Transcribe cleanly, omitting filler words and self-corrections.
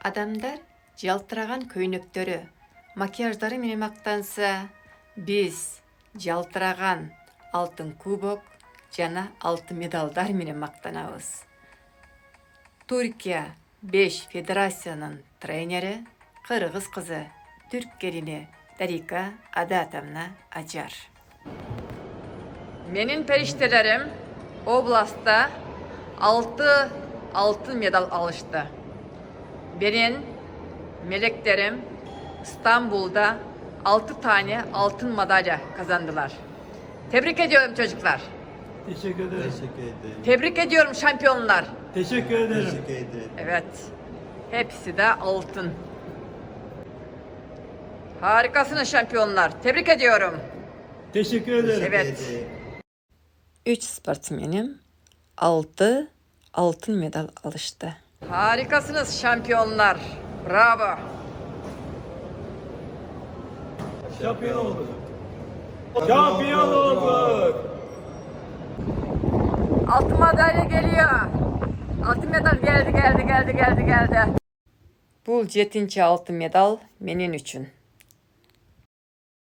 Adamlar жалтыраған көйнөктөрү, макияждары менен мактанса, биз жалтыраған алтын кубок жана алтын медалдар менен мактанабыз. Түркия 5 федерациянын тренери, кыргыз кызы, түрк келини Дарика Адатовна Ажар. Менин периштелерим областта 6 altın medal alıştı. Benim meleklerim İstanbul'da 6 tane altın madalya kazandılar. Tebrik ediyorum çocuklar. Teşekkür ederim. Teşekkür ederim. Tebrik ediyorum şampiyonlar. Teşekkür ederim. Teşekkür ederim. Evet. Hepsi de altın. Harikasınız şampiyonlar. Tebrik ediyorum. Teşekkür ederim. Evet. 3 sportmenim 6 altın medal alıştı. Harikasınız şampiyonlar. Bravo. Şampiyon olduk. Şampiyon olduk. Altın madalya geliyor. Altın medal geldi. Bu 7. altın medal menin üçün.